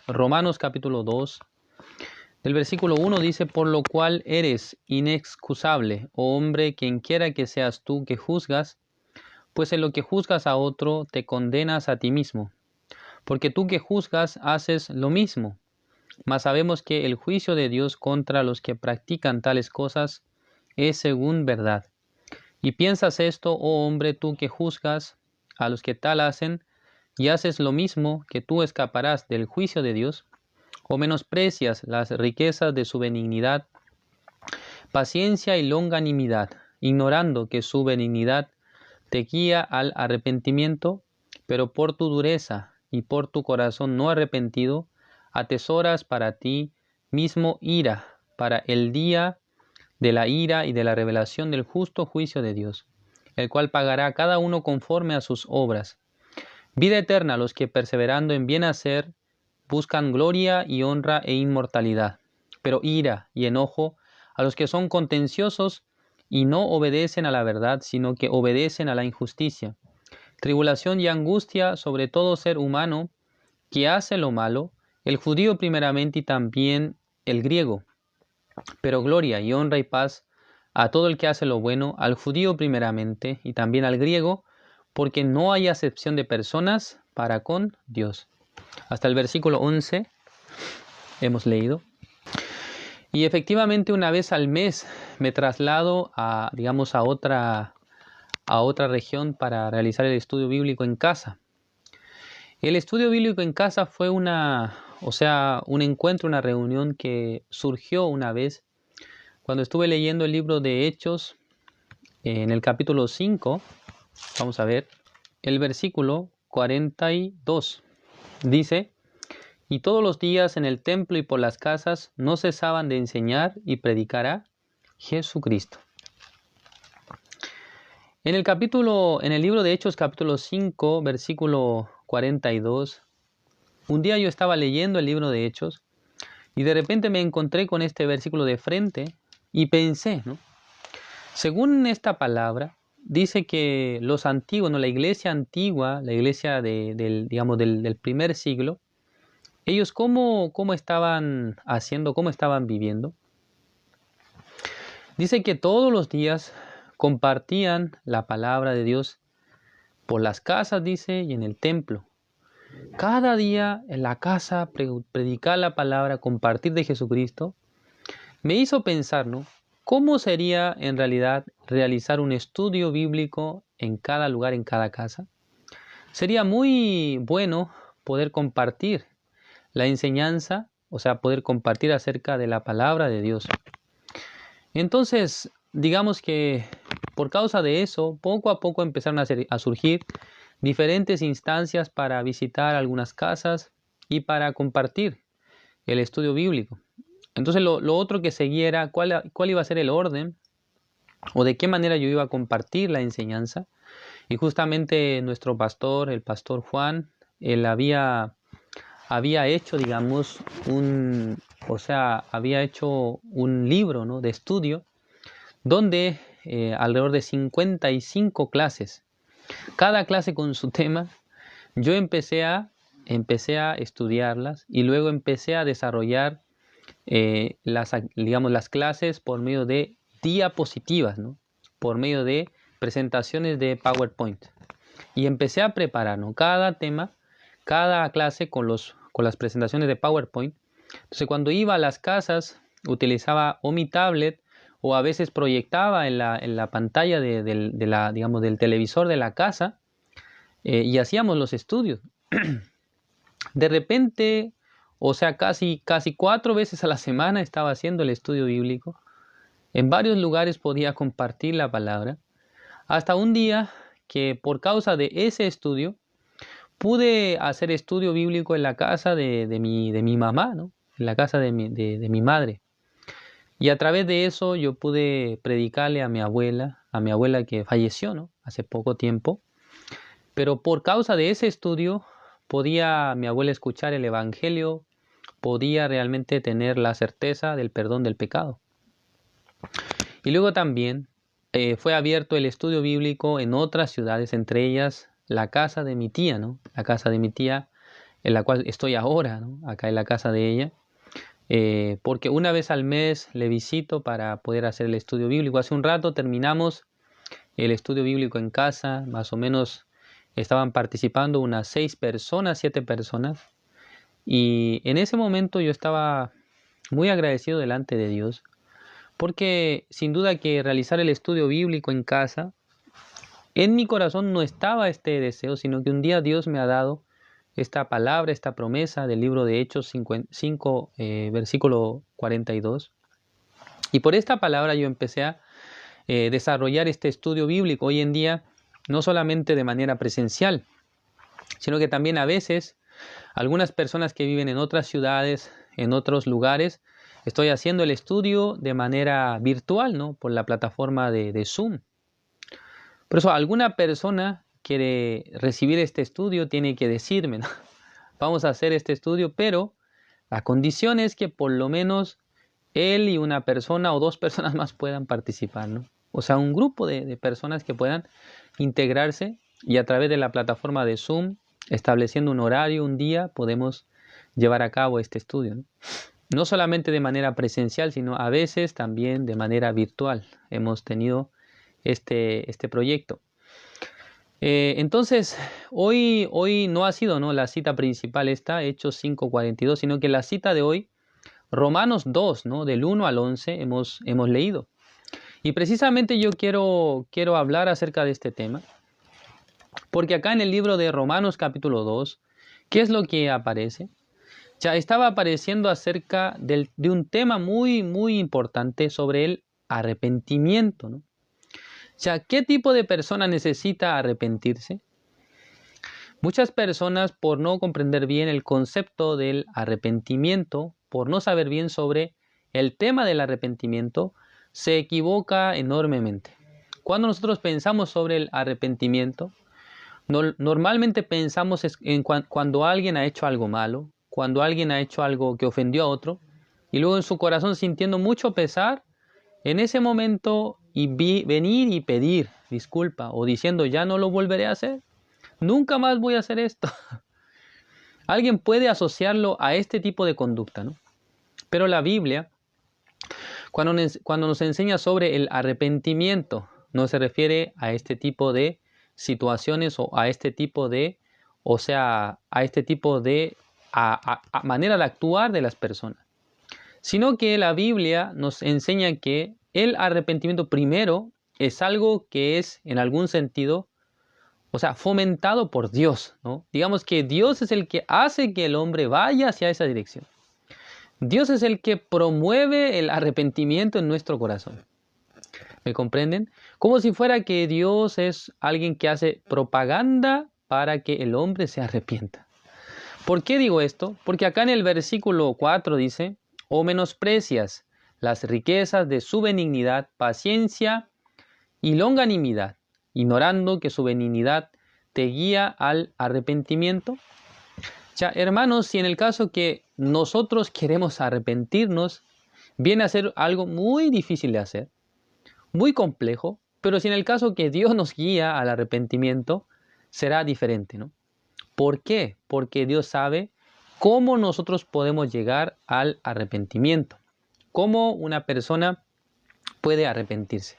Romanos capítulo 2, del versículo 1 dice: por lo cual eres inexcusable, oh hombre, quien quiera que seas tú que juzgas, pues en lo que juzgas a otro te condenas a ti mismo, porque tú que juzgas haces lo mismo. Mas sabemos que el juicio de Dios contra los que practican tales cosas es según verdad. Y piensas esto, oh hombre, tú que juzgas a los que tal hacen, y haces lo mismo, que tú escaparás del juicio de Dios, o menosprecias las riquezas de su benignidad, paciencia y longanimidad, ignorando que su benignidad te guía al arrepentimiento, pero por tu dureza y por tu corazón no arrepentido, atesoras para ti mismo ira, para el día de la ira y de la revelación del justo juicio de Dios, el cual pagará a cada uno conforme a sus obras. Vida eterna a los que perseverando en bien hacer buscan gloria y honra e inmortalidad, pero ira y enojo a los que son contenciosos y no obedecen a la verdad, sino que obedecen a la injusticia. Tribulación y angustia sobre todo ser humano que hace lo malo, el judío primeramente y también el griego, pero gloria y honra y paz a todo el que hace lo bueno, al judío primeramente y también al griego, porque no hay acepción de personas para con Dios. Hasta el versículo 11 hemos leído. Y efectivamente una vez al mes me traslado a, digamos, a otra región para realizar el estudio bíblico en casa. El estudio bíblico en casa fue un encuentro, una reunión que surgió una vez cuando estuve leyendo el libro de Hechos en el capítulo 5. Vamos a ver el versículo 42. Dice: y todos los días en el templo y por las casas no cesaban de enseñar y predicar a Jesucristo. En el libro de Hechos capítulo 5, versículo 42, un día yo estaba leyendo el libro de Hechos y de repente me encontré con este versículo de frente y pensé, ¿no? Según esta palabra, dice que los antiguos, ¿no? La iglesia antigua, la iglesia del primer siglo, ellos cómo estaban haciendo, cómo estaban viviendo. Dice que todos los días compartían la palabra de Dios por las casas, dice, y en el templo. Cada día en la casa predicar la palabra, compartir de Jesucristo, me hizo pensar, ¿no? ¿Cómo sería en realidad realizar un estudio bíblico en cada lugar, en cada casa? Sería muy bueno poder compartir la enseñanza, o sea, poder compartir acerca de la palabra de Dios. Entonces, digamos que por causa de eso, poco a poco empezaron a surgir diferentes instancias para visitar algunas casas y para compartir el estudio bíblico. Entonces, lo otro que seguía era cuál iba a ser el orden o de qué manera yo iba a compartir la enseñanza. Y justamente nuestro pastor, el pastor Juan, él había hecho, digamos, había hecho un libro, ¿no?, de estudio donde alrededor de 55 clases, cada clase con su tema, yo empecé a estudiarlas y luego empecé a desarrollar las clases por medio de diapositivas, ¿no?, por medio de presentaciones de PowerPoint. Y empecé a preparar, ¿no?, cada tema, cada clase con las presentaciones de PowerPoint. Entonces, cuando iba a las casas, utilizaba o mi tablet o a veces proyectaba en la pantalla del televisor de la casa y hacíamos los estudios. De repente, o sea, casi 4 veces a la semana estaba haciendo el estudio bíblico. En varios lugares podía compartir la palabra. Hasta un día que por causa de ese estudio pude hacer estudio bíblico en la casa de mi mamá, ¿no?, en la casa de mi madre. Y a través de eso yo pude predicarle a mi abuela que falleció, ¿no?, hace poco tiempo. Pero por causa de ese estudio podía mi abuela escuchar el evangelio, podía realmente tener la certeza del perdón del pecado. Y luego también fue abierto el estudio bíblico en otras ciudades, entre ellas la casa de mi tía, ¿no?, la casa de mi tía en la cual estoy ahora, ¿no? Acá en la casa de ella, porque una vez al mes le visito para poder hacer el estudio bíblico. Hace un rato terminamos el estudio bíblico en casa, más o menos estaban participando unas 6 personas, 7 personas, y en ese momento yo estaba muy agradecido delante de Dios, porque sin duda que realizar el estudio bíblico en casa, en mi corazón no estaba este deseo, sino que un día Dios me ha dado esta palabra, esta promesa del libro de Hechos 5, versículo 42. Y por esta palabra yo empecé a desarrollar este estudio bíblico hoy en día, no solamente de manera presencial, sino que también a veces algunas personas que viven en otras ciudades, en otros lugares, estoy haciendo el estudio de manera virtual, ¿no? Por la plataforma de Zoom. Por eso alguna persona quiere recibir este estudio, tiene que decirme, ¿no? Vamos a hacer este estudio, pero la condición es que por lo menos él y una persona o 2 personas más puedan participar, ¿no? O sea, un grupo de personas que puedan integrarse y a través de la plataforma de Zoom, estableciendo un horario, un día, podemos llevar a cabo este estudio, ¿no? No solamente de manera presencial, sino a veces también de manera virtual. Hemos tenido este proyecto. Entonces, hoy no ha sido, ¿no?, la cita principal esta, Hechos 5:42, sino que la cita de hoy, Romanos 2, ¿no?, del 1 al 11, hemos leído. Y precisamente yo quiero hablar acerca de este tema, porque acá en el libro de Romanos capítulo 2, ¿qué es lo que aparece? Ya estaba apareciendo acerca de un tema muy, muy importante sobre el arrepentimiento, ¿no? O sea, ¿qué tipo de persona necesita arrepentirse? Muchas personas, por no comprender bien el concepto del arrepentimiento, por no saber bien sobre el tema del arrepentimiento, se equivoca enormemente. Cuando nosotros pensamos sobre el arrepentimiento, normalmente pensamos en cuando alguien ha hecho algo malo, cuando alguien ha hecho algo que ofendió a otro, y luego en su corazón sintiendo mucho pesar, en ese momento venir y pedir disculpa o diciendo ya no lo volveré a hacer, nunca más voy a hacer esto. Alguien puede asociarlo a este tipo de conducta, ¿no? Pero la Biblia, cuando nos enseña sobre el arrepentimiento, no se refiere a este tipo de situaciones o a este tipo de, manera de actuar de las personas, sino que la Biblia nos enseña que el arrepentimiento primero es algo que es en algún sentido, o sea, fomentado por Dios, ¿no? Digamos que Dios es el que hace que el hombre vaya hacia esa dirección. Dios es el que promueve el arrepentimiento en nuestro corazón. ¿Me comprenden? Como si fuera que Dios es alguien que hace propaganda para que el hombre se arrepienta. ¿Por qué digo esto? Porque acá en el versículo 4 dice, o menosprecias las riquezas de su benignidad, paciencia y longanimidad, ignorando que su benignidad te guía al arrepentimiento. Ya, hermanos, si en el caso que nosotros queremos arrepentirnos, viene a ser algo muy difícil de hacer, muy complejo, pero si en el caso que Dios nos guía al arrepentimiento, será diferente, ¿no? ¿Por qué? Porque Dios sabe cómo nosotros podemos llegar al arrepentimiento, cómo una persona puede arrepentirse.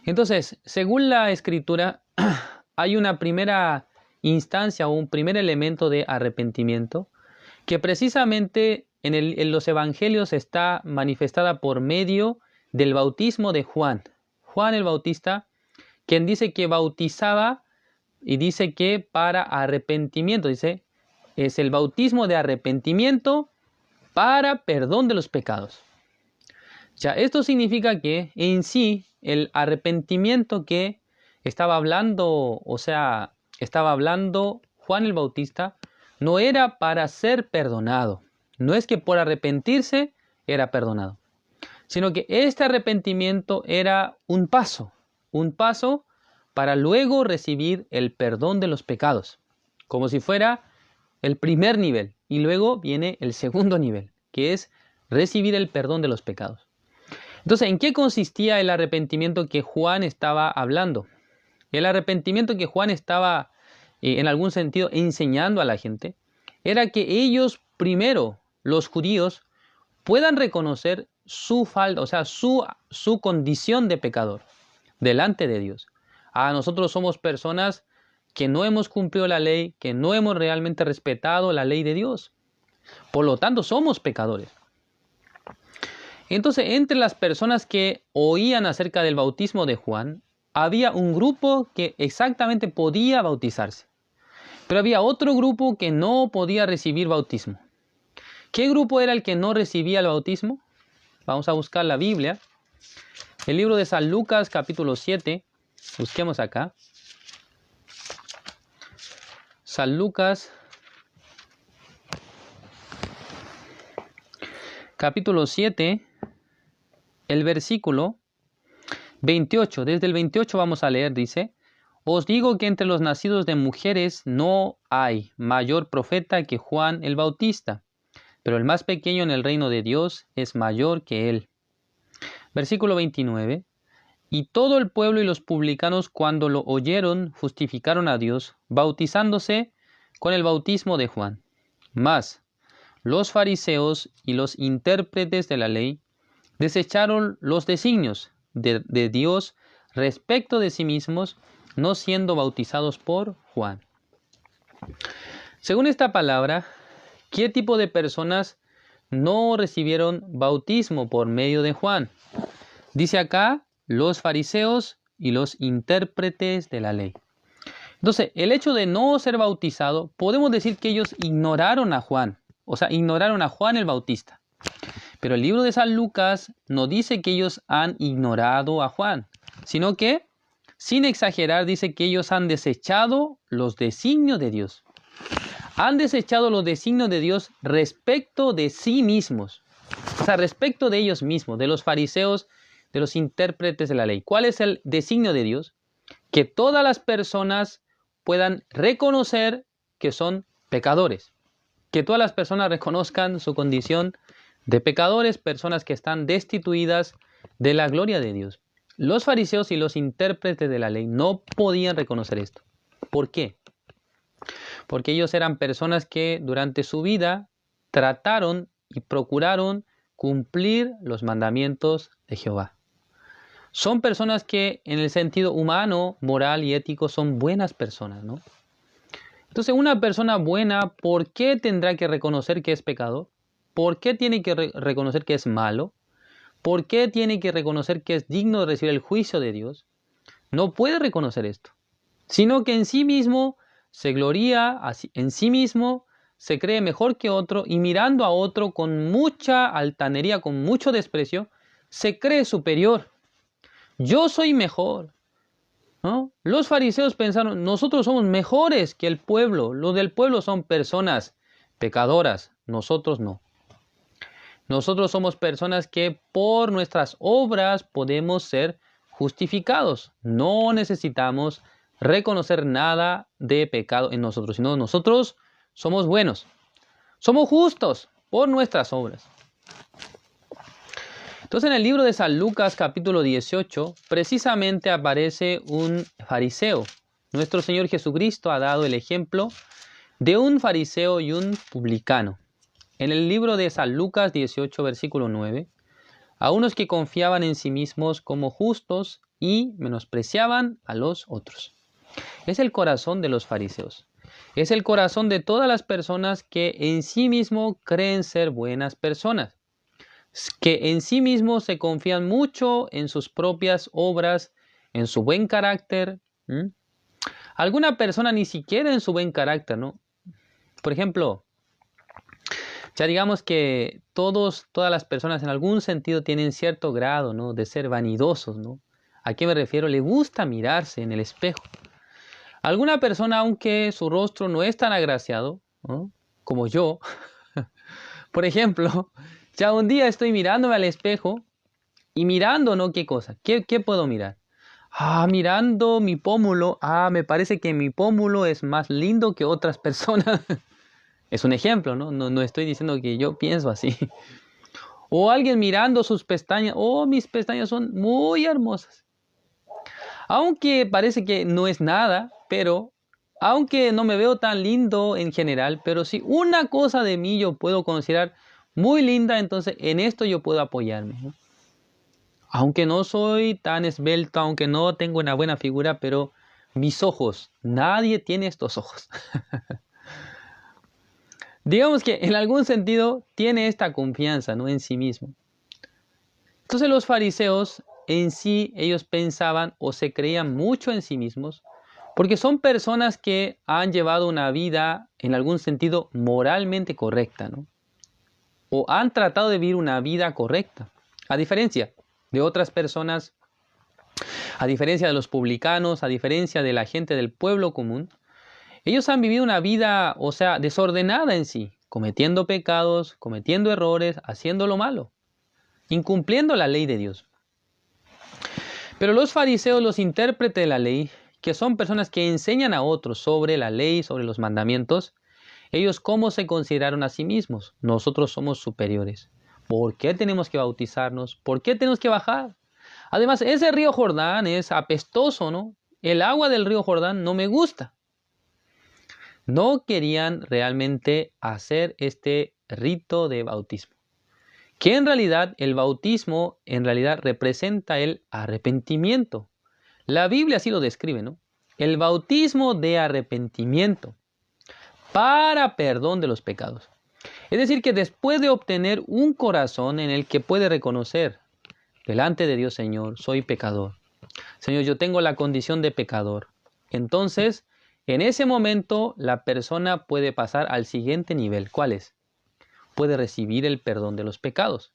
Entonces, según la Escritura, hay una primera instancia o un primer elemento de arrepentimiento que precisamente en los evangelios está manifestada por medio del bautismo de Juan. Juan el Bautista, quien dice que bautizaba y dice que para arrepentimiento, dice, es el bautismo de arrepentimiento para perdón de los pecados. Ya, esto significa que en sí el arrepentimiento que estaba hablando Juan el Bautista, no era para ser perdonado. No es que por arrepentirse era perdonado, sino que este arrepentimiento era un paso para luego recibir el perdón de los pecados, como si fuera el primer nivel, y luego viene el segundo nivel, que es recibir el perdón de los pecados. Entonces, ¿en qué consistía el arrepentimiento que Juan estaba hablando? El arrepentimiento que Juan estaba, en algún sentido, enseñando a la gente, era que ellos primero, los judíos, puedan reconocer su falta, o sea, su condición de pecador delante de Dios. Nosotros somos personas que no hemos cumplido la ley, que no hemos realmente respetado la ley de Dios. Por lo tanto, somos pecadores. Entonces, entre las personas que oían acerca del bautismo de Juan, había un grupo que exactamente podía bautizarse, pero había otro grupo que no podía recibir bautismo. ¿Qué grupo era el que no recibía el bautismo? Vamos a buscar la Biblia. El libro de San Lucas, capítulo 7. Busquemos acá. San Lucas, capítulo 7, el versículo 28. Desde el 28 vamos a leer, dice: Os digo que entre los nacidos de mujeres no hay mayor profeta que Juan el Bautista, pero el más pequeño en el reino de Dios es mayor que él. Versículo 29. Y todo el pueblo y los publicanos, cuando lo oyeron, justificaron a Dios, bautizándose con el bautismo de Juan. Mas los fariseos y los intérpretes de la ley desecharon los designios de Dios respecto de sí mismos, no siendo bautizados por Juan. Según esta palabra, ¿qué tipo de personas no recibieron bautismo por medio de Juan? Dice acá, los fariseos y los intérpretes de la ley. Entonces, el hecho de no ser bautizado, podemos decir que ellos ignoraron a Juan, o sea, ignoraron a Juan el Bautista. Pero el libro de San Lucas no dice que ellos han ignorado a Juan, sino que, sin exagerar, dice que ellos han desechado los designios de Dios. Han desechado los designios de Dios respecto de sí mismos, o sea, respecto de ellos mismos, de los fariseos, de los intérpretes de la ley. ¿Cuál es el designio de Dios? Que todas las personas puedan reconocer que son pecadores. Que todas las personas reconozcan su condición de pecadores, personas que están destituidas de la gloria de Dios. Los fariseos y los intérpretes de la ley no podían reconocer esto. ¿Por qué? Porque ellos eran personas que durante su vida trataron y procuraron cumplir los mandamientos de Jehová. Son personas que en el sentido humano, moral y ético son buenas personas, ¿no? Entonces, una persona buena, ¿por qué tendrá que reconocer que es pecador? ¿Por qué tiene que reconocer que es malo? ¿Por qué tiene que reconocer que es digno de recibir el juicio de Dios? No puede reconocer esto, sino que en sí mismo se gloría, en sí mismo se cree mejor que otro y mirando a otro con mucha altanería, con mucho desprecio, se cree superior. Yo soy mejor, ¿no? Los fariseos pensaron, nosotros somos mejores que el pueblo. Los del pueblo son personas pecadoras, nosotros no. Nosotros somos personas que por nuestras obras podemos ser justificados. No necesitamos reconocer nada de pecado en nosotros, sino nosotros somos buenos. Somos justos por nuestras obras. Entonces en el libro de San Lucas capítulo 18 precisamente aparece un fariseo. Nuestro Señor Jesucristo ha dado el ejemplo de un fariseo y un publicano. En el libro de San Lucas 18 versículo 9, a unos que confiaban en sí mismos como justos y menospreciaban a los otros. Es el corazón de los fariseos. Es el corazón de todas las personas que en sí mismo creen ser buenas personas, que en sí mismos se confían mucho en sus propias obras, en su buen carácter. Alguna persona ni siquiera en su buen carácter, ¿no? Por ejemplo, ya digamos que todas las personas en algún sentido tienen cierto grado, ¿no?, de ser vanidosos, ¿no? ¿A qué me refiero? Le gusta mirarse en el espejo. Alguna persona, aunque su rostro no es tan agraciado, ¿no?, como yo, por ejemplo, ya un día estoy mirándome al espejo y mirando, ¿no? ¿Qué cosa? ¿Qué puedo mirar? Mirando mi pómulo. Me parece que mi pómulo es más lindo que otras personas. Es un ejemplo, ¿no? No estoy diciendo que yo pienso así. O alguien mirando sus pestañas. Mis pestañas son muy hermosas. Aunque parece que no es nada, pero aunque no me veo tan lindo en general, pero si una cosa de mí yo puedo considerar muy linda, entonces en esto yo puedo apoyarme, ¿no? Aunque no soy tan esbelto, aunque no tengo una buena figura, pero mis ojos, nadie tiene estos ojos. Digamos que en algún sentido tiene esta confianza, ¿no?, en sí mismo. Entonces los fariseos en sí, ellos pensaban o se creían mucho en sí mismos, porque son personas que han llevado una vida en algún sentido moralmente correcta, ¿no? O han tratado de vivir una vida correcta, a diferencia de otras personas, a diferencia de los publicanos, a diferencia de la gente del pueblo común. Ellos han vivido una vida, o sea, desordenada en sí, cometiendo pecados, cometiendo errores, haciendo lo malo, incumpliendo la ley de Dios. Pero los fariseos, los intérpretes de la ley, que son personas que enseñan a otros sobre la ley, sobre los mandamientos, ellos ¿cómo se consideraron a sí mismos? Nosotros somos superiores. ¿Por qué tenemos que bautizarnos? ¿Por qué tenemos que bajar? Además, ese río Jordán es apestoso, ¿no? El agua del río Jordán no me gusta. No querían realmente hacer este rito de bautismo. Que en realidad el bautismo en realidad representa el arrepentimiento. La Biblia así lo describe, ¿no? El bautismo de arrepentimiento para perdón de los pecados. Es decir, que después de obtener un corazón en el que puede reconocer delante de Dios, Señor, soy pecador. Señor, yo tengo la condición de pecador. Entonces, en ese momento, la persona puede pasar al siguiente nivel. ¿Cuál es? Puede recibir el perdón de los pecados.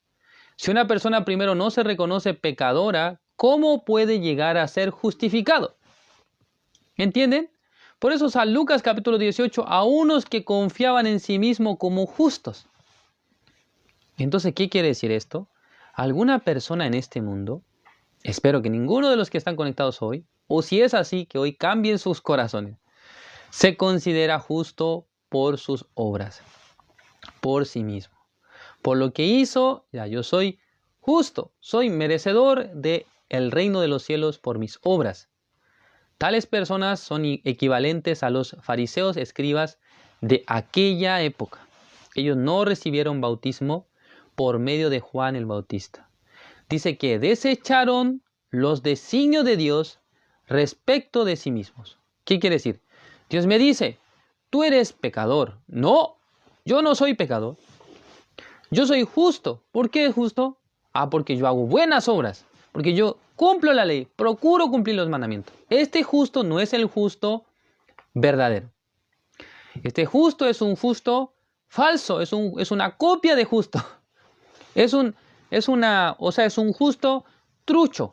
Si una persona primero no se reconoce pecadora, ¿cómo puede llegar a ser justificado? ¿Entienden? Por eso San Lucas capítulo 18, a unos que confiaban en sí mismos como justos. Entonces, ¿qué quiere decir esto? Alguna persona en este mundo, espero que ninguno de los que están conectados hoy, o si es así, que hoy cambien sus corazones, se considera justo por sus obras, por sí mismo. Por lo que hizo, ya yo soy justo, soy merecedor del reino de los cielos por mis obras. Tales personas son equivalentes a los fariseos escribas de aquella época. Ellos no recibieron bautismo por medio de Juan el Bautista. Dice que desecharon los designios de Dios respecto de sí mismos. ¿Qué quiere decir? Dios me dice, tú eres pecador. No, yo no soy pecador. Yo soy justo. ¿Por qué justo? Porque yo hago buenas obras. Porque yo cumplo la ley, procuro cumplir los mandamientos. Este justo no es el justo verdadero. Este justo es un justo falso, es una copia de justo. Es un justo trucho.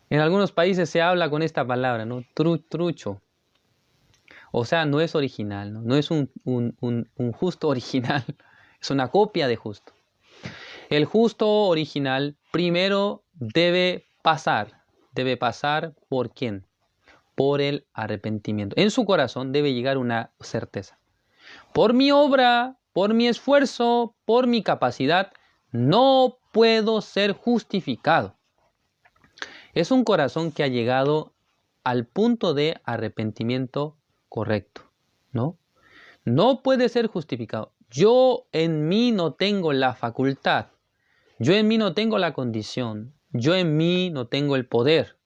En algunos países se habla con esta palabra, ¿no? Trucho. O sea, no es original, ¿no? No es un justo original. Es una copia de justo. El justo original primero debe pasar. ¿Debe pasar por quién? Por el arrepentimiento. En su corazón debe llegar una certeza. Por mi obra, por mi esfuerzo, por mi capacidad, no puedo ser justificado. Es un corazón que ha llegado al punto de arrepentimiento correcto, ¿no? No puede ser justificado. Yo en mí no tengo la facultad. Yo en mí no tengo la condición. Yo en mí no tengo el poder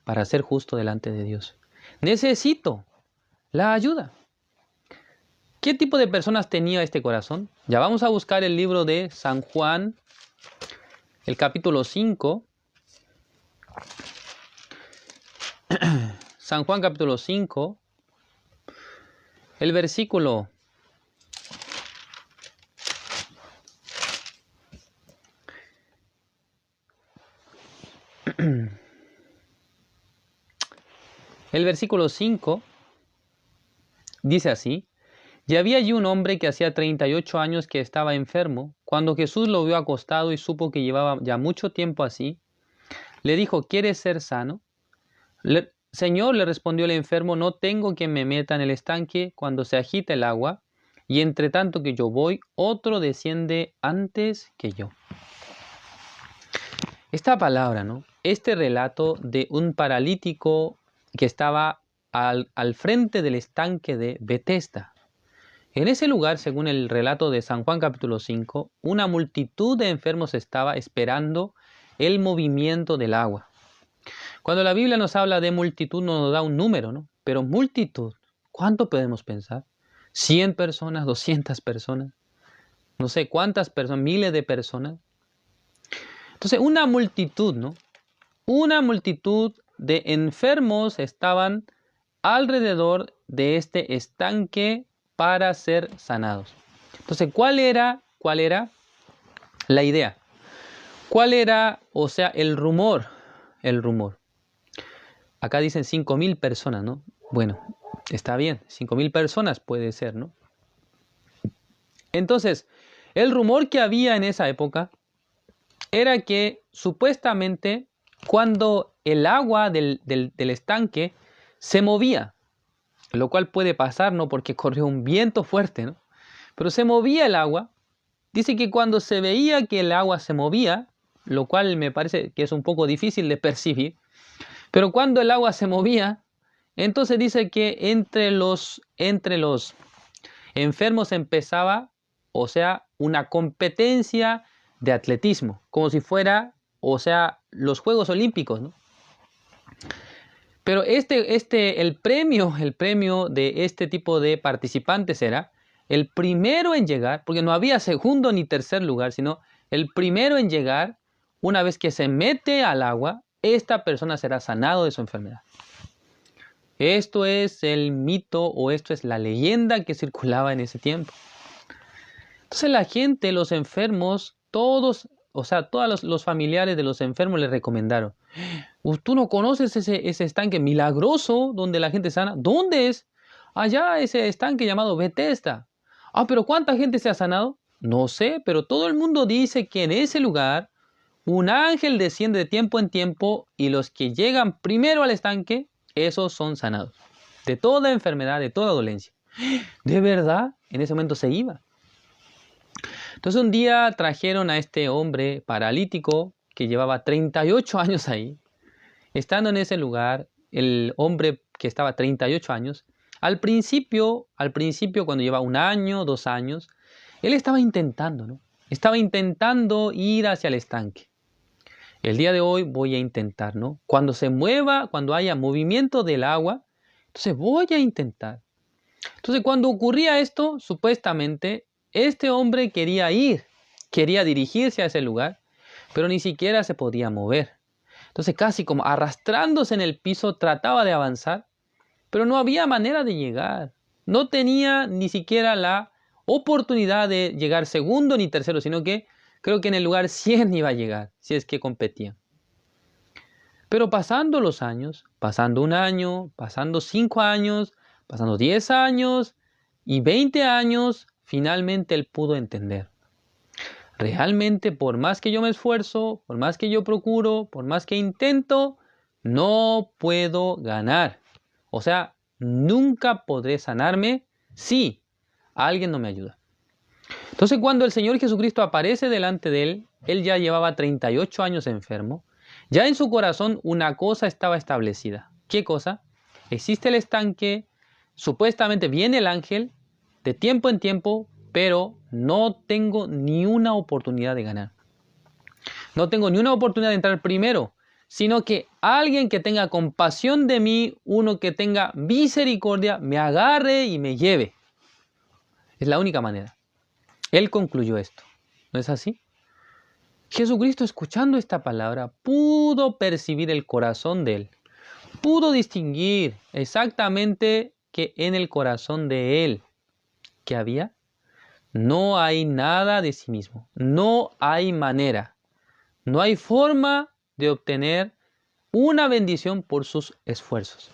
para ser justo delante de Dios. Necesito la ayuda. ¿Qué tipo de personas tenía este corazón? Ya vamos a buscar el libro de San Juan, el capítulo 5. San Juan capítulo 5, el versículo 5 dice así: y había allí un hombre que hacía 38 años que estaba enfermo. Cuando Jesús lo vio acostado y supo que llevaba ya mucho tiempo así, le dijo, ¿quieres ser sano? Señor, le respondió el enfermo, no tengo quien me meta en el estanque cuando se agita el agua, y entre tanto que yo voy, otro desciende antes que yo. Esta palabra, ¿no? Este relato de un paralítico que estaba al frente del estanque de Betesda. En ese lugar, según el relato de San Juan capítulo 5, una multitud de enfermos estaba esperando el movimiento del agua. Cuando la Biblia nos habla de multitud, no nos da un número, ¿no? Pero multitud, ¿cuánto podemos pensar? ¿100 personas? ¿200 personas? No sé cuántas personas, miles de personas. Entonces, una multitud, ¿no? Una multitud de enfermos estaban alrededor de este estanque para ser sanados. Entonces, ¿cuál era la idea? ¿Cuál era, o sea, el rumor? El rumor. Acá dicen 5.000 personas, ¿no? Bueno, está bien, 5.000 personas puede ser, ¿no? Entonces, el rumor que había en esa época era que supuestamente cuando el agua del estanque se movía, lo cual puede pasar, ¿no? Porque corrió un viento fuerte, ¿no? Pero se movía el agua. Dice que cuando se veía que el agua se movía, lo cual me parece que es un poco difícil de percibir, pero cuando el agua se movía, entonces dice que entre los enfermos empezaba, o sea, una competencia de atletismo, como si fuera, o sea, los Juegos Olímpicos, ¿no? Pero el premio de este tipo de participantes era el primero en llegar, porque no había segundo ni tercer lugar, sino el primero en llegar, una vez que se mete al agua, esta persona será sanado de su enfermedad. Esto es el mito o esto es la leyenda que circulaba en ese tiempo. Entonces la gente, los enfermos, todos, o sea, todos los familiares de los enfermos les recomendaron: ¿tú no conoces ese estanque milagroso donde la gente sana? ¿Dónde es? Allá, ese estanque llamado Betesda. Ah, pero ¿cuánta gente se ha sanado? No sé, pero todo el mundo dice que en ese lugar un ángel desciende de tiempo en tiempo y los que llegan primero al estanque, esos son sanados de toda enfermedad, de toda dolencia. ¿De verdad? En ese momento se iba. Entonces un día trajeron a este hombre paralítico que llevaba 38 años ahí. Estando en ese lugar, el hombre que estaba 38 años, al principio, cuando lleva 1 año, 2 años, él estaba intentando, ¿no? Estaba intentando ir hacia el estanque. El día de hoy voy a intentar, ¿no? Cuando se mueva, cuando haya movimiento del agua, entonces voy a intentar. Entonces, cuando ocurría esto, supuestamente, este hombre quería ir, quería dirigirse a ese lugar, pero ni siquiera se podía mover. Entonces, casi como arrastrándose en el piso, trataba de avanzar, pero no había manera de llegar. No tenía ni siquiera la oportunidad de llegar segundo ni tercero, sino que creo que en el lugar 100 iba a llegar, si es que competía. Pero pasando los años, pasando 1 año, pasando 5 años, pasando 10 años y 20 años, finalmente él pudo entender. Realmente, por más que yo me esfuerzo, por más que yo procuro, por más que intento, no puedo ganar. O sea, nunca podré sanarme si alguien no me ayuda. Entonces, cuando el Señor Jesucristo aparece delante de él, él ya llevaba 38 años enfermo. Ya en su corazón una cosa estaba establecida. ¿Qué cosa? Existe el estanque, supuestamente viene el ángel de tiempo en tiempo, pero no tengo ni una oportunidad de ganar. No tengo ni una oportunidad de entrar primero, sino que alguien que tenga compasión de mí, uno que tenga misericordia, me agarre y me lleve. Es la única manera. Él concluyó esto. ¿No es así? Jesucristo, escuchando esta palabra, pudo percibir el corazón de él. Pudo distinguir exactamente que en el corazón de él, ¿qué había? No hay nada de sí mismo. No hay manera. No hay forma de obtener una bendición por sus esfuerzos.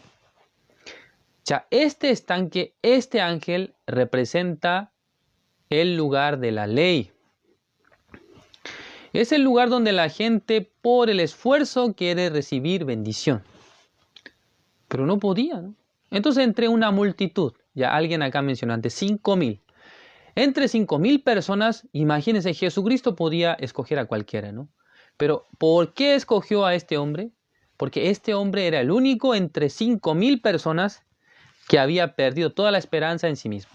Ya este estanque, este ángel representa el lugar de la ley. Es el lugar donde la gente por el esfuerzo quiere recibir bendición. Pero no podía, ¿no? Entonces entre una multitud, ya alguien acá mencionó antes, 5.000. Entre 5.000 personas, imagínense, Jesucristo podía escoger a cualquiera, ¿no? Pero ¿por qué escogió a este hombre? Porque este hombre era el único entre 5.000 personas que había perdido toda la esperanza en sí mismo.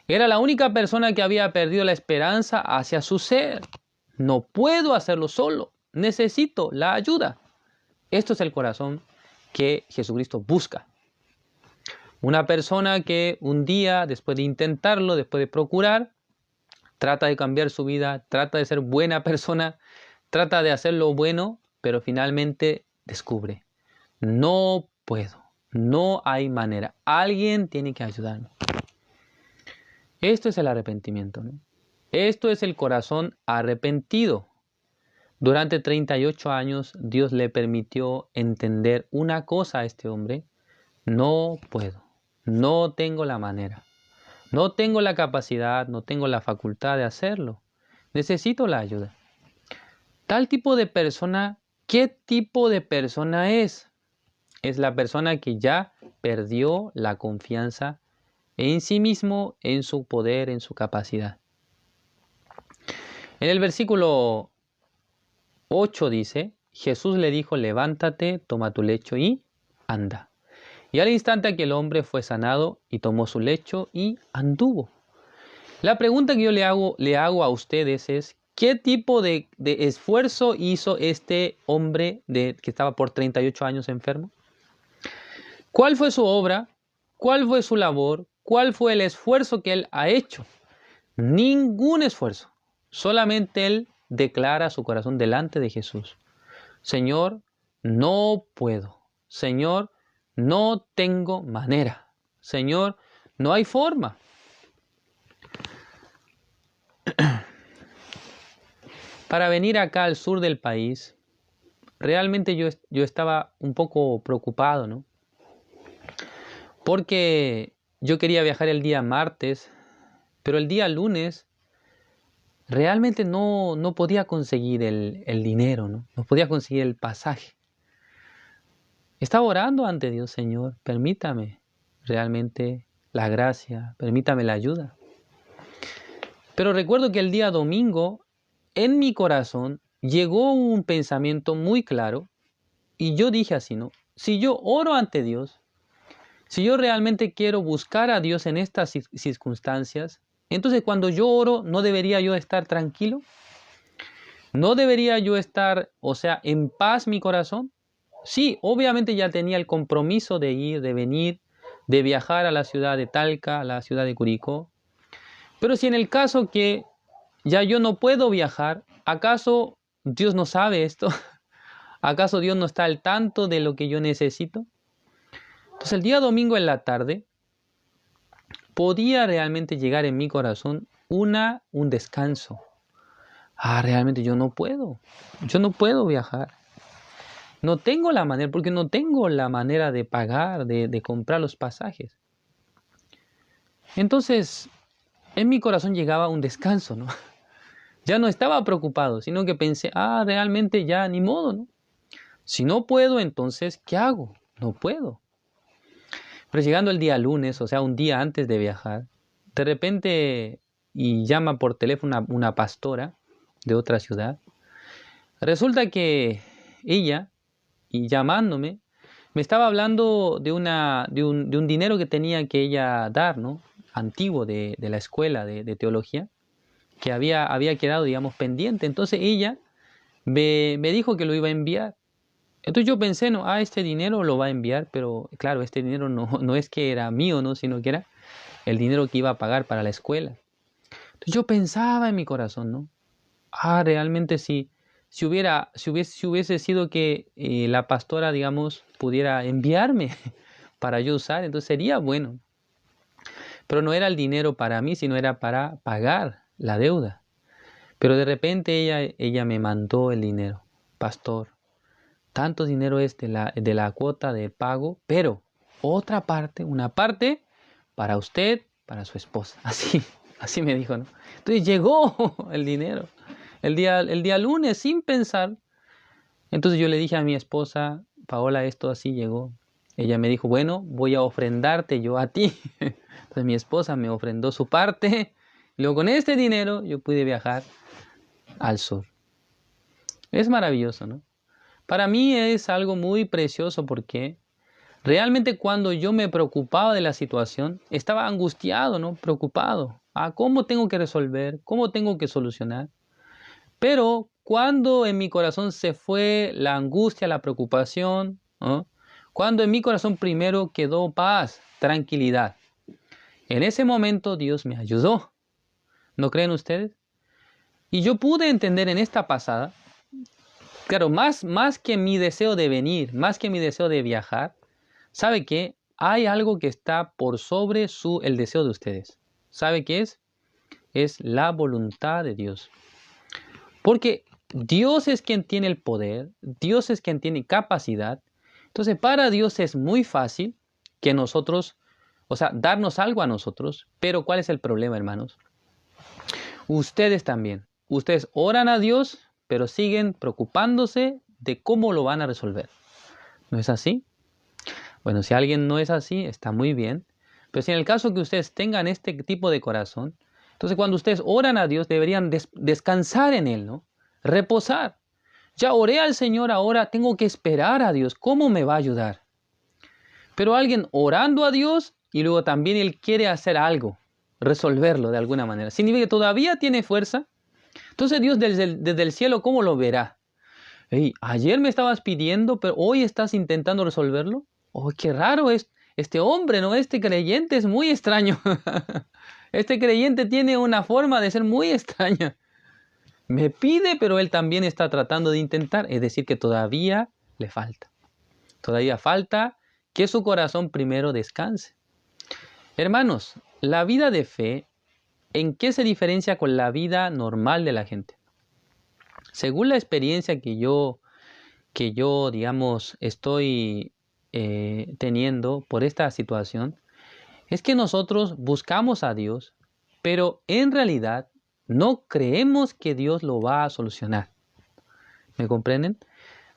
Era la única persona que había perdido la esperanza hacia su ser. No puedo hacerlo solo, necesito la ayuda. Esto es el corazón que Jesucristo busca. Una persona que un día, después de intentarlo, después de procurar, trata de cambiar su vida, trata de ser buena persona, trata de hacer lo bueno, pero finalmente descubre, no puedo, no hay manera, alguien tiene que ayudarme. Esto es el arrepentimiento, ¿no? Esto es el corazón arrepentido. Durante 38 años Dios le permitió entender una cosa a este hombre: no puedo, no tengo la manera, no tengo la capacidad, no tengo la facultad de hacerlo, necesito la ayuda. Tal tipo de persona, ¿qué tipo de persona es? Es la persona que ya perdió la confianza en sí mismo, en su poder, en su capacidad. En el versículo 8 dice, Jesús le dijo, levántate, toma tu lecho y anda. Y al instante aquel hombre fue sanado y tomó su lecho y anduvo. La pregunta que yo le hago a ustedes es, ¿qué tipo de esfuerzo hizo este hombre que estaba por 38 años enfermo? ¿Cuál fue su obra? ¿Cuál fue su labor? ¿Cuál fue el esfuerzo que él ha hecho? Ningún esfuerzo. Solamente él declara su corazón delante de Jesús. Señor, no puedo. Señor, no tengo manera. Señor, no hay forma. Para venir acá al sur del país, realmente yo estaba un poco preocupado, ¿no? Porque yo quería viajar el día martes, pero el día lunes realmente no podía conseguir el dinero, ¿no? No podía conseguir el pasaje. Estaba orando ante Dios, Señor, permítame realmente la gracia, permítame la ayuda. Pero recuerdo que el día domingo, en mi corazón, llegó un pensamiento muy claro y yo dije así, ¿no? Si yo oro ante Dios, si yo realmente quiero buscar a Dios en estas circunstancias, entonces cuando yo oro, ¿no debería yo estar tranquilo? ¿No debería yo estar, en paz mi corazón? Sí, obviamente ya tenía el compromiso de ir, de venir, de viajar a la ciudad de Talca, a la ciudad de Curicó. Pero si en el caso que ya yo no puedo viajar, ¿acaso Dios no sabe esto? ¿Acaso Dios no está al tanto de lo que yo necesito? Entonces el día domingo en la tarde podía realmente llegar en mi corazón un descanso. Realmente yo no puedo viajar. No tengo la manera, porque no tengo la manera de pagar, de comprar los pasajes. Entonces, en mi corazón llegaba un descanso, ¿no? Ya no estaba preocupado, sino que pensé, realmente ya ni modo, ¿no? Si no puedo, entonces, ¿qué hago? No puedo. Pero llegando el día lunes, un día antes de viajar, de repente, y llama por teléfono una pastora de otra ciudad, resulta que ella, y llamándome, me estaba hablando de un dinero que tenía que ella dar, ¿no? Antiguo de la escuela de teología, que había quedado, digamos, pendiente. Entonces ella me dijo que lo iba a enviar. Entonces yo pensé, no, este dinero lo va a enviar, pero claro, este dinero no es que era mío, ¿no? Sino que era el dinero que iba a pagar para la escuela. Entonces yo pensaba en mi corazón, ¿no? Realmente sí. Si hubiese sido que la pastora, digamos, pudiera enviarme para yo usar, entonces sería bueno. Pero no era el dinero para mí, sino era para pagar la deuda. Pero de repente ella me mandó el dinero. Pastor, tanto dinero es de la cuota de pago, pero otra parte, una parte para usted, para su esposa. Así me dijo, ¿no? Entonces llegó el dinero. El día lunes, sin pensar. Entonces yo le dije a mi esposa, Paola, esto así llegó. Ella me dijo, bueno, voy a ofrendarte yo a ti. Entonces mi esposa me ofrendó su parte. Y luego con este dinero yo pude viajar al sur. Es maravilloso, ¿no? Para mí es algo muy precioso porque Realmente cuando yo me preocupaba de la situación, estaba angustiado, ¿no? Preocupado. ¿Cómo tengo que resolver? ¿Cómo tengo que solucionar? Pero cuando en mi corazón se fue la angustia, la preocupación, ¿no? Cuando en mi corazón primero quedó paz, tranquilidad, en ese momento Dios me ayudó. ¿No creen ustedes? Y yo pude entender en esta pasada, claro, más que mi deseo de venir, más que mi deseo de viajar, ¿sabe qué? Hay algo que está por sobre el deseo de ustedes. ¿Sabe qué es? Es la voluntad de Dios. Porque Dios es quien tiene el poder, Dios es quien tiene capacidad. Entonces, para Dios es muy fácil que nosotros, o sea, darnos algo a nosotros. Pero ¿cuál es el problema, hermanos? Ustedes también. Ustedes oran a Dios, pero siguen preocupándose de cómo lo van a resolver. ¿No es así? Bueno, si alguien no es así, está muy bien. Pero si en el caso que ustedes tengan este tipo de corazón, entonces cuando ustedes oran a Dios, deberían descansar en Él, ¿no? Reposar. Ya oré al Señor, ahora tengo que esperar a Dios. ¿Cómo me va a ayudar? Pero alguien orando a Dios y luego también Él quiere hacer algo, resolverlo de alguna manera. Significa que todavía tiene fuerza. Entonces Dios desde el cielo, ¿cómo lo verá? Hey, ayer me estabas pidiendo, pero hoy estás intentando resolverlo. Oh, qué raro es este hombre, ¿no? Este creyente es muy extraño. Este creyente tiene una forma de ser muy extraña. Me pide, pero él también está tratando de intentar. Es decir, que todavía le falta. Todavía falta que su corazón primero descanse. Hermanos, la vida de fe, ¿en qué se diferencia con la vida normal de la gente? Según la experiencia que yo digamos, estoy teniendo por esta situación, es que nosotros buscamos a Dios, pero en realidad no creemos que Dios lo va a solucionar. ¿Me comprenden?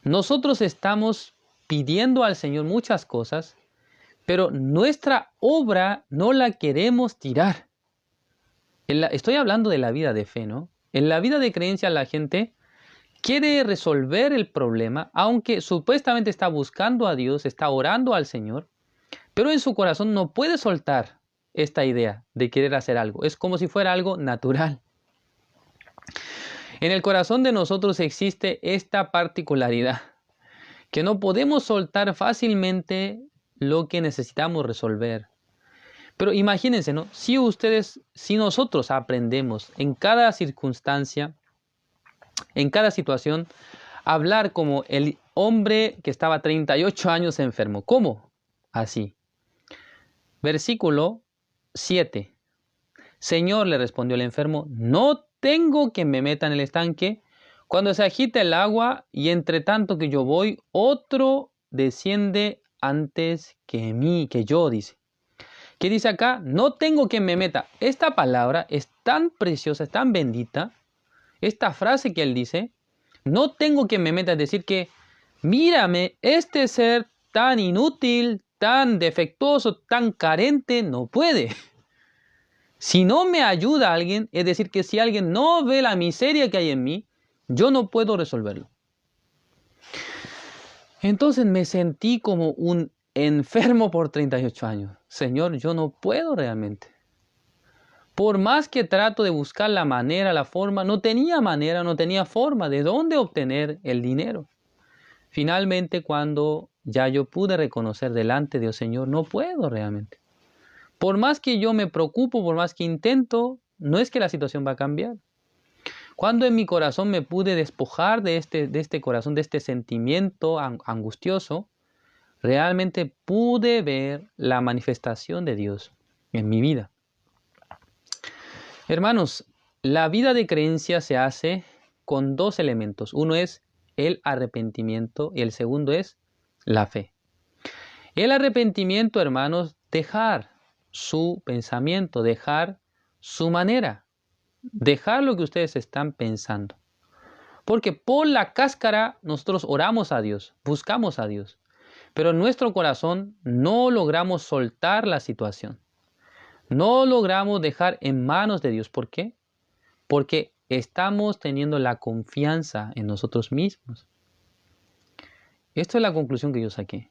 Nosotros estamos pidiendo al Señor muchas cosas, pero nuestra obra no la queremos tirar. Estoy hablando de la vida de fe, ¿no? En la vida de creencia la gente quiere resolver el problema, aunque supuestamente está buscando a Dios, está orando al Señor, pero en su corazón no puede soltar esta idea de querer hacer algo. Es como si fuera algo natural. En el corazón de nosotros existe esta particularidad, que no podemos soltar fácilmente lo que necesitamos resolver. Pero imagínense, ¿no? Si nosotros aprendemos en cada circunstancia, en cada situación, hablar como el hombre que estaba 38 años enfermo. ¿Cómo? Así. Versículo 7. Señor, le respondió el enfermo, no tengo que me meta en el estanque cuando se agita el agua y entre tanto que yo voy, otro desciende antes que yo, dice. ¿Qué dice acá? No tengo que me meta. Esta palabra es tan preciosa, es tan bendita. Esta frase que él dice, no tengo que me meta, es decir que, mírame, este ser tan inútil, tan defectuoso, tan carente, no puede. Si no me ayuda alguien, es decir que si alguien no ve la miseria que hay en mí, yo no puedo resolverlo. Entonces me sentí como un enfermo por 38 años. Señor, yo no puedo realmente. Por más que trato de buscar la manera, la forma, no tenía forma de dónde obtener el dinero. Finalmente, cuando ya yo pude reconocer delante de Dios, Señor, no puedo realmente. Por más que yo me preocupo, por más que intento, no es que la situación va a cambiar. Cuando en mi corazón me pude despojar de este corazón, de este sentimiento angustioso, realmente pude ver la manifestación de Dios en mi vida. Hermanos, la vida de creencia se hace con dos elementos. Uno es el arrepentimiento y el segundo es la fe. El arrepentimiento, hermanos, dejar su pensamiento, dejar su manera, dejar lo que ustedes están pensando. Porque por la cáscara nosotros oramos a Dios, buscamos a Dios, pero en nuestro corazón no logramos soltar la situación. No logramos dejar en manos de Dios. ¿Por qué? Porque estamos teniendo la confianza en nosotros mismos. Esta es la conclusión que yo saqué.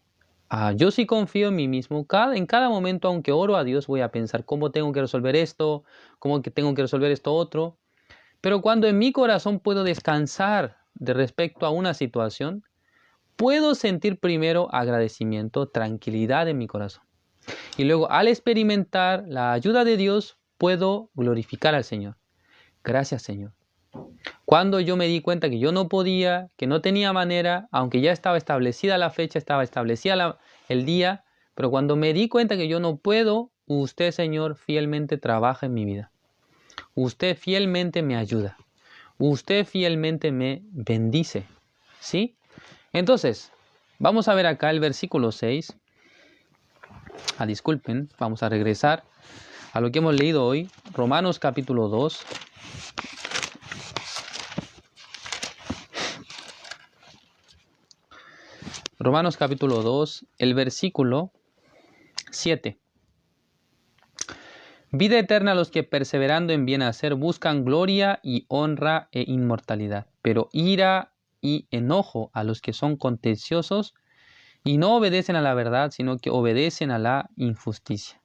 Yo sí confío en mí mismo. En cada momento, aunque oro a Dios, voy a pensar cómo tengo que resolver esto, cómo que tengo que resolver esto otro. Pero cuando en mi corazón puedo descansar de respecto a una situación, puedo sentir primero agradecimiento, tranquilidad en mi corazón. Y luego, al experimentar la ayuda de Dios, puedo glorificar al Señor. Gracias, Señor. Cuando yo me di cuenta que yo no podía, que no tenía manera, aunque ya estaba establecida la fecha, estaba establecida el día, pero cuando me di cuenta que yo no puedo, usted, Señor, fielmente trabaja en mi vida. Usted fielmente me ayuda. Usted fielmente me bendice. ¿Sí? Entonces, vamos a ver acá el versículo 6. Disculpen, vamos a regresar a lo que hemos leído hoy. Romanos capítulo 2. Romanos capítulo 2, el versículo 7. Vida eterna a los que perseverando en bien hacer buscan gloria y honra e inmortalidad, pero ira y enojo a los que son contenciosos y no obedecen a la verdad, sino que obedecen a la injusticia.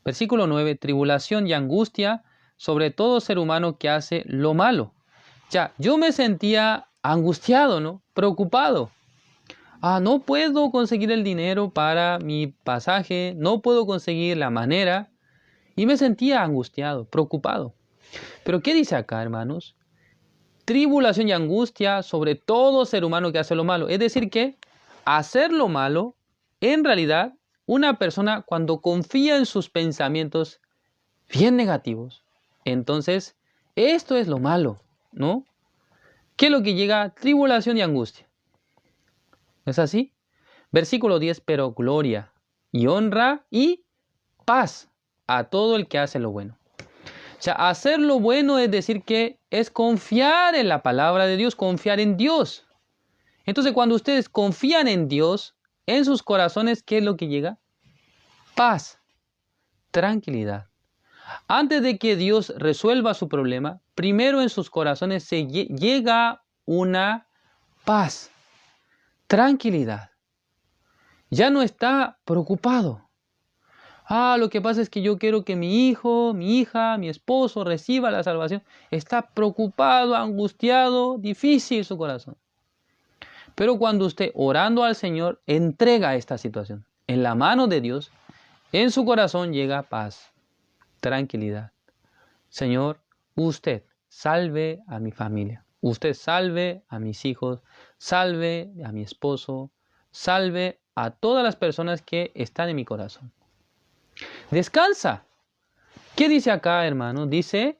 Versículo 9. Tribulación y angustia sobre todo ser humano que hace lo malo. Ya, yo me sentía angustiado, ¿no? Preocupado. No puedo conseguir el dinero para mi pasaje, no puedo conseguir la manera. Y me sentía angustiado, preocupado. Pero ¿qué dice acá, hermanos? Tribulación y angustia sobre todo ser humano que hace lo malo. Es decir que hacer lo malo, en realidad, una persona cuando confía en sus pensamientos bien negativos, entonces esto es lo malo, ¿no? ¿Qué es lo que llega? Tribulación y angustia. ¿Es así? Versículo 10, pero gloria y honra y paz a todo el que hace lo bueno. O sea, hacer lo bueno es decir que es confiar en la palabra de Dios, confiar en Dios. Entonces, cuando ustedes confían en Dios, en sus corazones, ¿qué es lo que llega? Paz, tranquilidad. Antes de que Dios resuelva su problema, primero en sus corazones se llega una paz, tranquilidad. Ya no está preocupado. Lo que pasa es que yo quiero que mi hijo, mi hija, mi esposo reciba la salvación. Está preocupado, angustiado, difícil su corazón. Pero cuando usted, orando al Señor, entrega esta situación en la mano de Dios, en su corazón llega paz, tranquilidad. Señor, usted salve a mi familia. Usted salve a mis hijos, salve a mi esposo, salve a todas las personas que están en mi corazón. Descansa. ¿Qué dice acá, hermano? Dice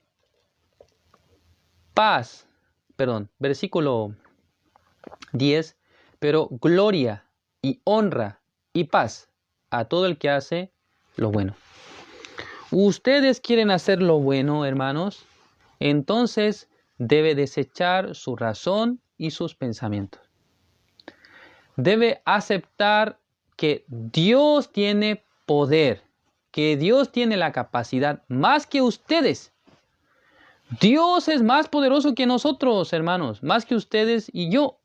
versículo 10, pero gloria y honra y paz a todo el que hace lo bueno. Ustedes quieren hacer lo bueno, hermanos, entonces debe desechar su razón y sus pensamientos. Debe aceptar que Dios tiene poder, que Dios tiene la capacidad más que ustedes. Dios es más poderoso que nosotros, hermanos, más que ustedes y yo.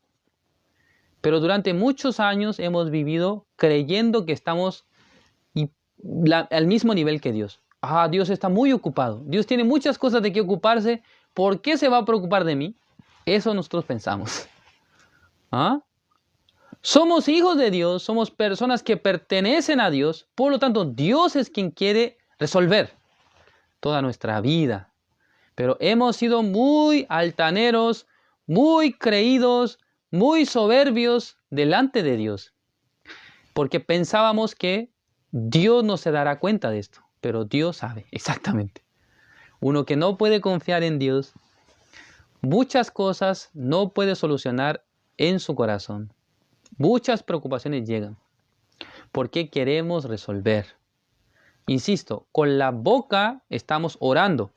Pero durante muchos años hemos vivido creyendo que estamos al mismo nivel que Dios. Dios está muy ocupado. Dios tiene muchas cosas de qué ocuparse. ¿Por qué se va a preocupar de mí? Eso nosotros pensamos. Somos hijos de Dios, somos personas que pertenecen a Dios. Por lo tanto, Dios es quien quiere resolver toda nuestra vida. Pero hemos sido muy altaneros, muy creídos, muy soberbios delante de Dios. Porque pensábamos que Dios no se dará cuenta de esto. Pero Dios sabe exactamente. Uno que no puede confiar en Dios, muchas cosas no puede solucionar en su corazón. Muchas preocupaciones llegan. Porque queremos resolver. Insisto, con la boca estamos orando.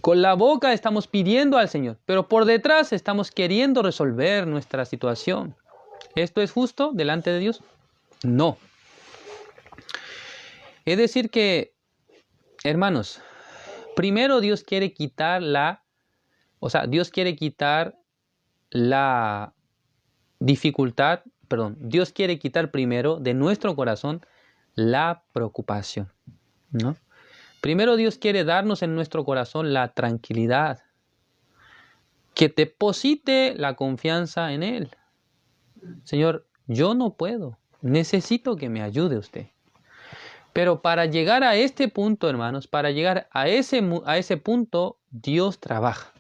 Con la boca estamos pidiendo al Señor, pero por detrás estamos queriendo resolver nuestra situación. ¿Esto es justo delante de Dios? No. Es decir que, hermanos, primero Dios quiere quitar Dios quiere quitar la dificultad Dios quiere quitar primero de nuestro corazón la preocupación, ¿no? Primero Dios quiere darnos en nuestro corazón la tranquilidad, que deposite la confianza en Él. Señor, yo no puedo, necesito que me ayude usted. Pero para llegar a este punto, hermanos, para llegar a ese punto, Dios trabaja.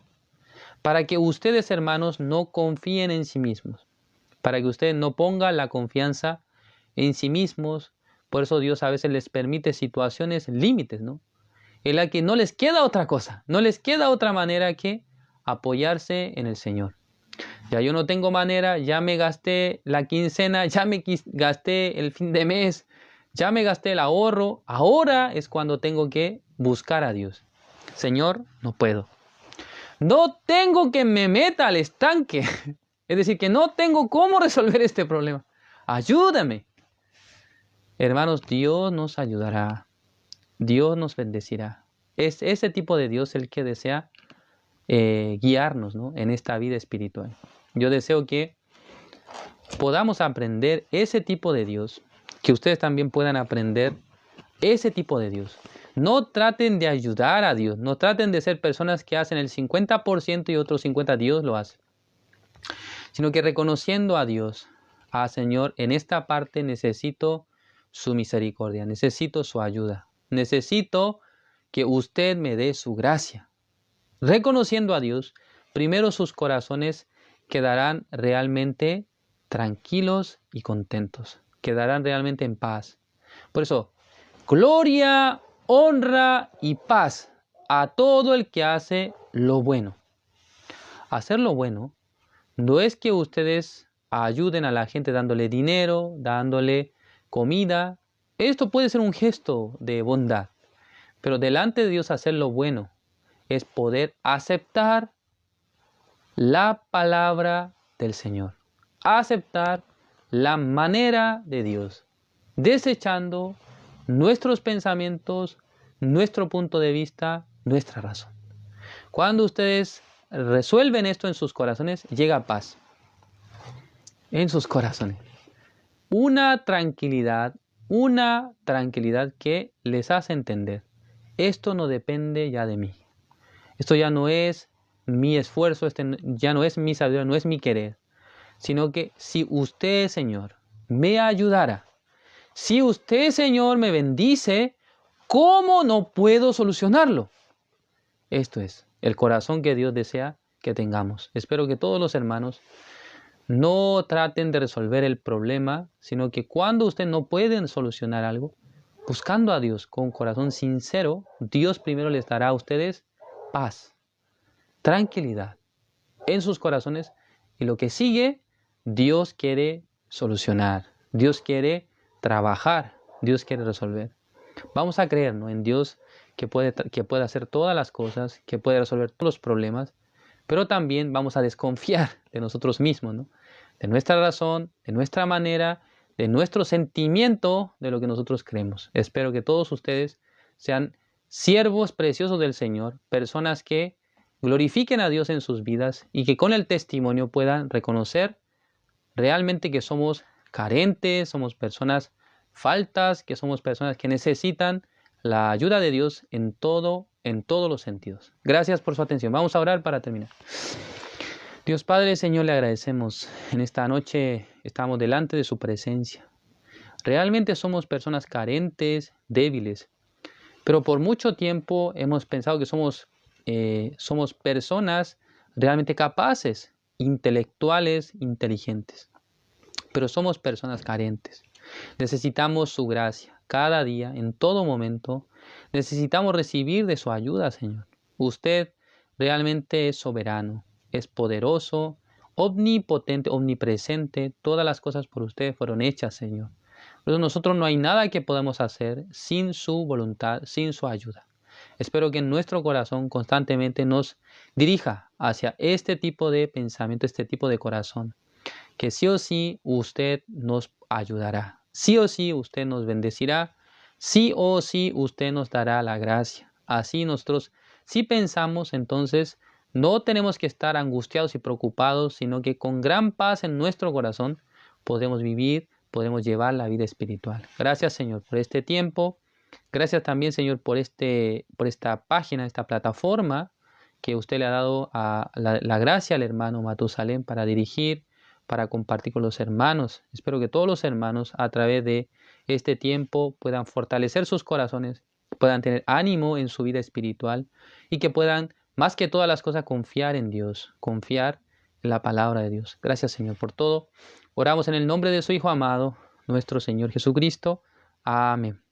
Para que ustedes, hermanos, no confíen en sí mismos. Para que ustedes no pongan la confianza en sí mismos. Por eso Dios a veces les permite situaciones, límites, ¿no? En la que no les queda otra cosa, no les queda otra manera que apoyarse en el Señor. Ya yo no tengo manera, ya me gasté la quincena, ya me gasté el fin de mes, ya me gasté el ahorro. Ahora es cuando tengo que buscar a Dios. Señor, no puedo. No tengo que me meta al estanque. Es decir, que no tengo cómo resolver este problema. Ayúdame. Hermanos, Dios nos ayudará. Dios nos bendecirá. Es ese tipo de Dios el que desea guiarnos, ¿no?, en esta vida espiritual. Yo deseo que podamos aprender ese tipo de Dios, que ustedes también puedan aprender ese tipo de Dios. No traten de ayudar a Dios, no traten de ser personas que hacen el 50% y otro 50% Dios lo hace, sino que reconociendo a Dios, Señor, en esta parte necesito su misericordia, necesito su ayuda, necesito que usted me dé su gracia. Reconociendo a Dios, primero sus corazones quedarán realmente tranquilos y contentos, quedarán realmente en paz. Por eso, gloria, honra y paz a todo el que hace lo bueno. Hacer lo bueno no es que ustedes ayuden a la gente dándole dinero, dándole comida. Esto puede ser un gesto de bondad, pero delante de Dios hacer lo bueno es poder aceptar la palabra del Señor, aceptar la manera de Dios, desechando nuestros pensamientos, nuestro punto de vista, nuestra razón. Cuando ustedes resuelven esto en sus corazones, llega paz en sus corazones. Una tranquilidad que les hace entender, esto no depende ya de mí. Esto ya no es mi esfuerzo, ya no es mi sabiduría, no es mi querer, sino que si usted, Señor, me ayudara, si usted, Señor, me bendice, ¿cómo no puedo solucionarlo? Esto es el corazón que Dios desea que tengamos. Espero que todos los hermanos no traten de resolver el problema, sino que cuando ustedes no pueden solucionar algo, buscando a Dios con un corazón sincero, Dios primero les dará a ustedes paz, tranquilidad en sus corazones, y lo que sigue, Dios quiere solucionar, Dios quiere trabajar, Dios quiere resolver. Vamos a creer, ¿no?, en Dios que puede hacer todas las cosas, que puede resolver todos los problemas, pero también vamos a desconfiar de nosotros mismos, ¿no?, de nuestra razón, de nuestra manera, de nuestro sentimiento, de lo que nosotros creemos. Espero que todos ustedes sean siervos preciosos del Señor, personas que glorifiquen a Dios en sus vidas y que con el testimonio puedan reconocer realmente que somos carentes, somos personas faltas, que somos personas que necesitan la ayuda de Dios en todos los sentidos. Gracias por su atención. Vamos a orar para terminar. Dios Padre, Señor, le agradecemos. En esta noche estamos delante de su presencia. Realmente somos personas carentes, débiles, pero por mucho tiempo hemos pensado que somos personas realmente capaces, intelectuales, inteligentes, pero somos personas carentes. Necesitamos su gracia cada día, en todo momento. Necesitamos recibir de su ayuda, Señor. Usted realmente es soberano, es poderoso, omnipotente, omnipresente. Todas las cosas por usted fueron hechas, Señor. Pero nosotros no hay nada que podamos hacer sin su voluntad, sin su ayuda. Espero que en nuestro corazón constantemente nos dirija hacia este tipo de pensamiento, este tipo de corazón, que sí o sí usted nos ayudará, sí o sí usted nos bendecirá, sí o sí usted nos dará la gracia. Así nosotros, si pensamos, entonces no tenemos que estar angustiados y preocupados, sino que con gran paz en nuestro corazón podremos vivir, podremos llevar la vida espiritual. Gracias, Señor, por este tiempo. Gracias también, Señor, por esta página, esta plataforma que usted le ha dado a la gracia al hermano Matusalén para dirigir, para compartir con los hermanos. Espero que todos los hermanos a través de este tiempo puedan fortalecer sus corazones, puedan tener ánimo en su vida espiritual y que puedan, más que todas las cosas, confiar en Dios, confiar en la palabra de Dios. Gracias, Señor, por todo. Oramos en el nombre de su Hijo amado, nuestro Señor Jesucristo. Amén.